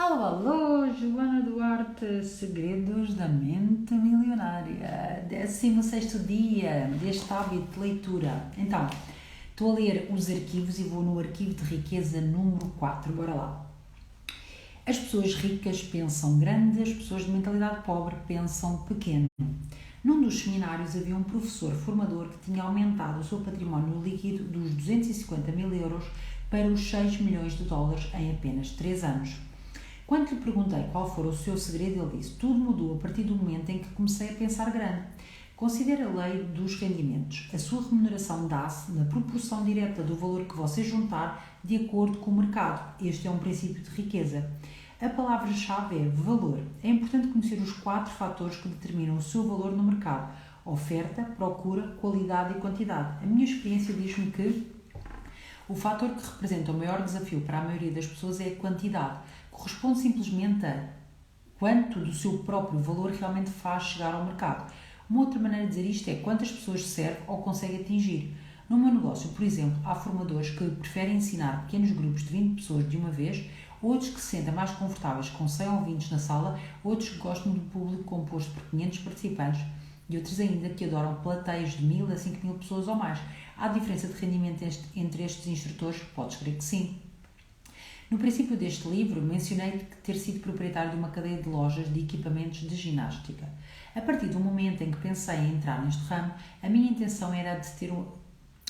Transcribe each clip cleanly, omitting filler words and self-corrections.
Alô, alô, Joana Duarte, Segredos da Mente Milionária, 16º dia deste hábito de leitura. Então, estou a ler os arquivos e vou no arquivo de riqueza número 4, bora lá. As pessoas ricas pensam grande, as pessoas de mentalidade pobre pensam pequeno. Num dos seminários havia um professor formador que tinha aumentado o seu património líquido dos 250 mil euros para os 6 milhões de dólares em apenas 3 anos. Quando lhe perguntei qual fora o seu segredo, ele disse: tudo mudou a partir do momento em que comecei a pensar grande. Considere a lei dos rendimentos. A sua remuneração dá-se na proporção direta do valor que você juntar de acordo com o mercado. Este é um princípio de riqueza. A palavra-chave é valor. É importante conhecer os 4 fatores que determinam o seu valor no mercado: oferta, procura, qualidade e quantidade. A minha experiência diz-me que o fator que representa o maior desafio para a maioria das pessoas é a quantidade. Corresponde simplesmente a quanto do seu próprio valor realmente faz chegar ao mercado. Uma outra maneira de dizer isto é quantas pessoas serve ou consegue atingir. No meu negócio, por exemplo, há formadores que preferem ensinar pequenos grupos de 20 pessoas de uma vez, outros que se sentem mais confortáveis com 100 ouvintes na sala, outros que gostam de um público composto por 500 participantes e outros ainda que adoram plateias de 1000 a 5000 pessoas ou mais. Há diferença de rendimento entre estes instrutores? Podes crer que sim. No princípio deste livro, mencionei ter sido proprietário de uma cadeia de lojas de equipamentos de ginástica. A partir do momento em que pensei em entrar neste ramo, a minha intenção era de ter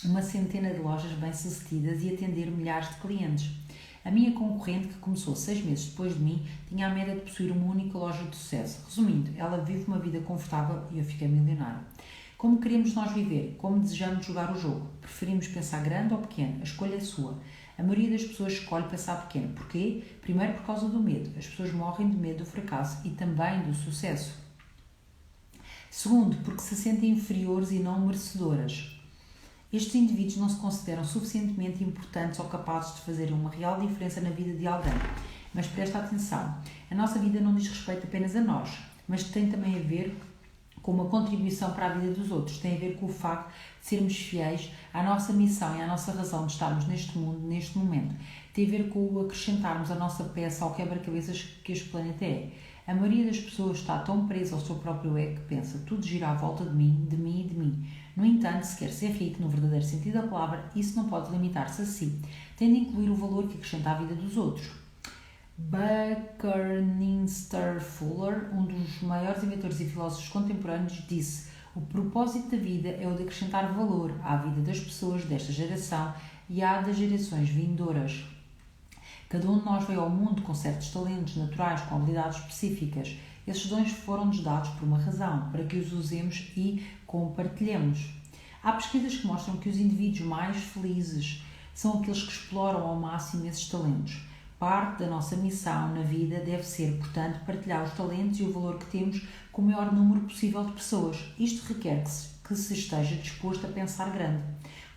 uma centena de lojas bem-sucedidas e atender milhares de clientes. A minha concorrente, que começou 6 meses depois de mim, tinha a meta de possuir uma única loja de sucesso. Resumindo, ela vive uma vida confortável e eu fiquei milionário. Como queremos nós viver? Como desejamos jogar o jogo? Preferimos pensar grande ou pequeno? A escolha é sua. A maioria das pessoas escolhe pensar pequeno. Porquê? Primeiro, por causa do medo. As pessoas morrem de medo do fracasso e também do sucesso. Segundo, porque se sentem inferiores e não merecedoras. Estes indivíduos não se consideram suficientemente importantes ou capazes de fazer uma real diferença na vida de alguém. Mas presta atenção, a nossa vida não diz respeito apenas a nós, mas tem também a ver com uma contribuição para a vida dos outros. Tem a ver com o facto de sermos fiéis à nossa missão e à nossa razão de estarmos neste mundo, neste momento. Tem a ver com o acrescentarmos a nossa peça ao quebra-cabeças que este planeta é. A maioria das pessoas está tão presa ao seu próprio ego que pensa: tudo gira à volta de mim, de mim e de mim. No entanto, se quer ser rico no verdadeiro sentido da palavra, isso não pode limitar-se a si. Tem de incluir o valor que acrescenta à vida dos outros. Buckminster Fuller, um dos maiores inventores e filósofos contemporâneos, disse: o propósito da vida é o de acrescentar valor à vida das pessoas desta geração e à das gerações vindouras. Cada um de nós veio ao mundo com certos talentos naturais, com habilidades específicas. Esses dons foram-nos dados por uma razão, para que os usemos e compartilhemos. Há pesquisas que mostram que os indivíduos mais felizes são aqueles que exploram ao máximo esses talentos. Parte da nossa missão na vida deve ser, portanto, partilhar os talentos e o valor que temos com o maior número possível de pessoas. Isto requer que se esteja disposto a pensar grande.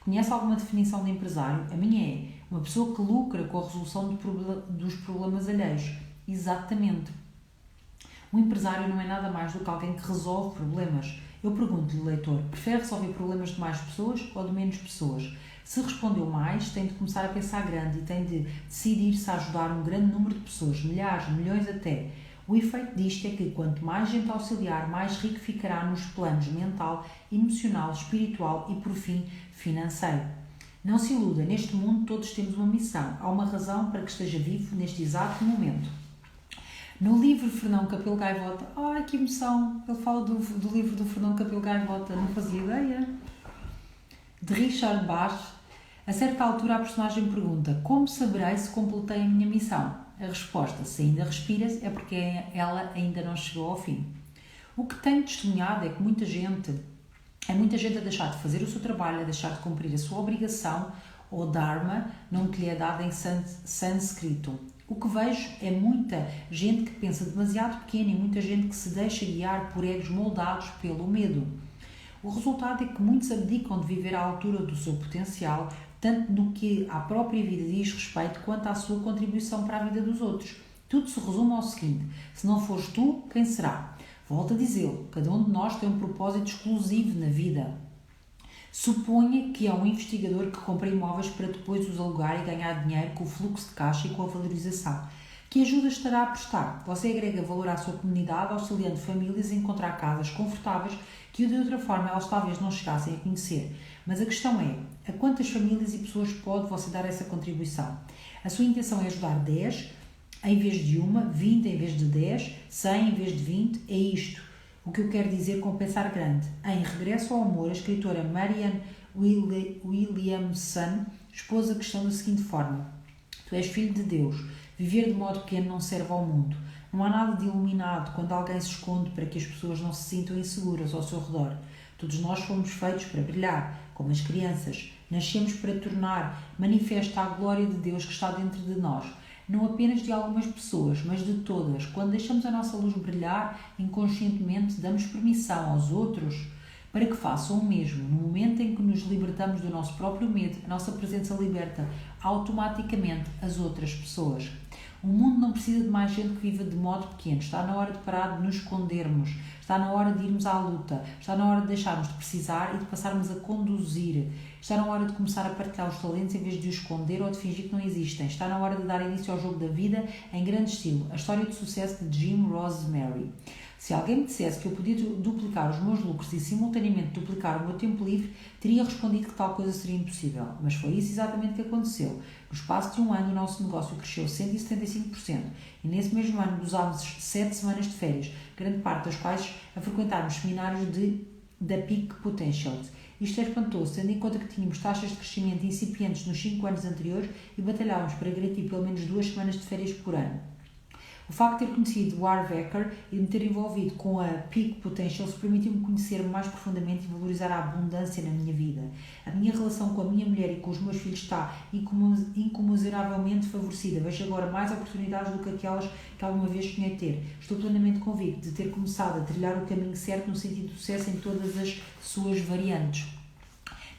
Conhece alguma definição de empresário? A minha é: uma pessoa que lucra com a resolução dos problemas alheios. Exatamente. Um empresário não é nada mais do que alguém que resolve problemas. Eu pergunto-lhe, leitor, prefere resolver problemas de mais pessoas ou de menos pessoas? Se respondeu mais, tem de começar a pensar grande e tem de decidir-se a ajudar um grande número de pessoas, milhares, milhões até. O efeito disto é que quanto mais gente auxiliar, mais rico ficará nos planos mental, emocional, espiritual e, por fim, financeiro. Não se iluda, neste mundo todos temos uma missão. Há uma razão para que esteja vivo neste exato momento. No livro Fernão Capelo Gaivota, ai que emoção, ele fala do livro do Fernão Capelo Gaivota, não fazia ideia, de Richard Bach. A certa altura a personagem pergunta: como saberei se completei a minha missão? A resposta: se ainda respiras, é porque ela ainda não chegou ao fim. O que tenho testemunhado é que muita gente a deixar de fazer o seu trabalho, a deixar de cumprir a sua obrigação, ou Dharma, nome que lhe é dado em sânscrito. O que vejo é muita gente que pensa demasiado pequeno e muita gente que se deixa guiar por egos moldados pelo medo. O resultado é que muitos abdicam de viver à altura do seu potencial, tanto no que à própria vida diz respeito, quanto à sua contribuição para a vida dos outros. Tudo se resume ao seguinte: se não fores tu, quem será? Volto a dizê-lo, cada um de nós tem um propósito exclusivo na vida. Suponha que é um investigador que compra imóveis para depois os alugar e ganhar dinheiro com o fluxo de caixa e com a valorização. Que ajuda estará a prestar? Você agrega valor à sua comunidade, auxiliando famílias a encontrar casas confortáveis que de outra forma elas talvez não chegassem a conhecer. Mas a questão é, a quantas famílias e pessoas pode você dar essa contribuição? A sua intenção é ajudar 10 em vez de uma, 20 em vez de 10, 100 em vez de 20, é isto. O que eu quero dizer com pensar grande. Em Regresso ao Amor, a escritora Marianne Williamson expôs a questão da seguinte forma: tu és filho de Deus. Viver de modo pequeno não serve ao mundo. Não há nada de iluminado quando alguém se esconde para que as pessoas não se sintam inseguras ao seu redor. Todos nós fomos feitos para brilhar, como as crianças. Nascemos para tornar manifesta a glória de Deus que está dentro de nós. Não apenas de algumas pessoas, mas de todas. Quando deixamos a nossa luz brilhar, inconscientemente damos permissão aos outros para que façam o mesmo. No momento em que nos libertamos do nosso próprio medo, a nossa presença liberta automaticamente as outras pessoas. O mundo não precisa de mais gente que viva de modo pequeno. Está na hora de parar de nos escondermos. Está na hora de irmos à luta. Está na hora de deixarmos de precisar e de passarmos a conduzir. Está na hora de começar a partilhar os talentos em vez de os esconder ou de fingir que não existem. Está na hora de dar início ao jogo da vida em grande estilo. A história de sucesso de Jim Rosemary. Se alguém me dissesse que eu podia duplicar os meus lucros e simultaneamente duplicar o meu tempo livre, teria respondido que tal coisa seria impossível. Mas foi isso exatamente que aconteceu. No espaço de um ano, o nosso negócio cresceu 175%. E nesse mesmo ano usámos 7 semanas de férias, grande parte das quais a frequentarmos seminários da Peak Potential. Isto é espantoso, tendo em conta que tínhamos taxas de crescimento incipientes nos 5 anos anteriores e batalhávamos para garantir pelo menos 2 semanas de férias por ano. O facto de ter conhecido o Harv Eker e de me ter envolvido com a Peak Potentials permitiu-me conhecer-me mais profundamente e valorizar a abundância na minha vida. A minha relação com a minha mulher e com os meus filhos está incomensuravelmente favorecida. Vejo agora mais oportunidades do que aquelas que alguma vez sonhei ter. Estou plenamente convicto de ter começado a trilhar o caminho certo no sentido de sucesso em todas as suas variantes.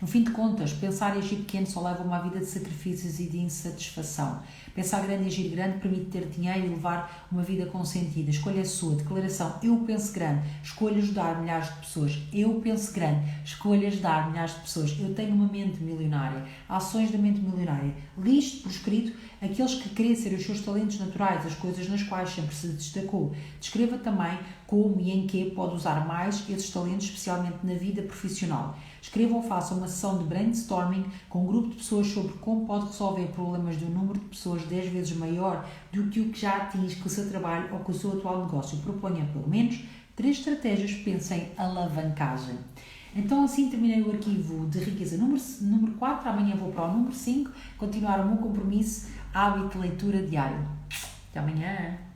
No fim de contas, pensar e agir pequeno só leva a uma vida de sacrifícios e de insatisfação. Pensar grande e agir grande permite ter dinheiro e levar uma vida com sentido. A escolha é sua. Declaração: eu penso grande, escolho ajudar milhares de pessoas. Eu penso grande, escolho ajudar milhares de pessoas. Eu tenho uma mente milionária. Ações da mente milionária. Liste por escrito aqueles que querem ser os seus talentos naturais, as coisas nas quais sempre se destacou. Descreva também como e em que pode usar mais esses talentos, especialmente na vida profissional. Escreva ou faça uma sessão de brainstorming com um grupo de pessoas sobre como pode resolver problemas de um número de pessoas 10 vezes maior do que o que já atinge com o seu trabalho ou com o seu atual negócio. Proponha pelo menos 3 estratégias, pense em alavancagem. Então assim terminei o arquivo de riqueza número 4, amanhã vou para o número 5, continuar o meu compromisso, hábito de leitura diário. Até amanhã!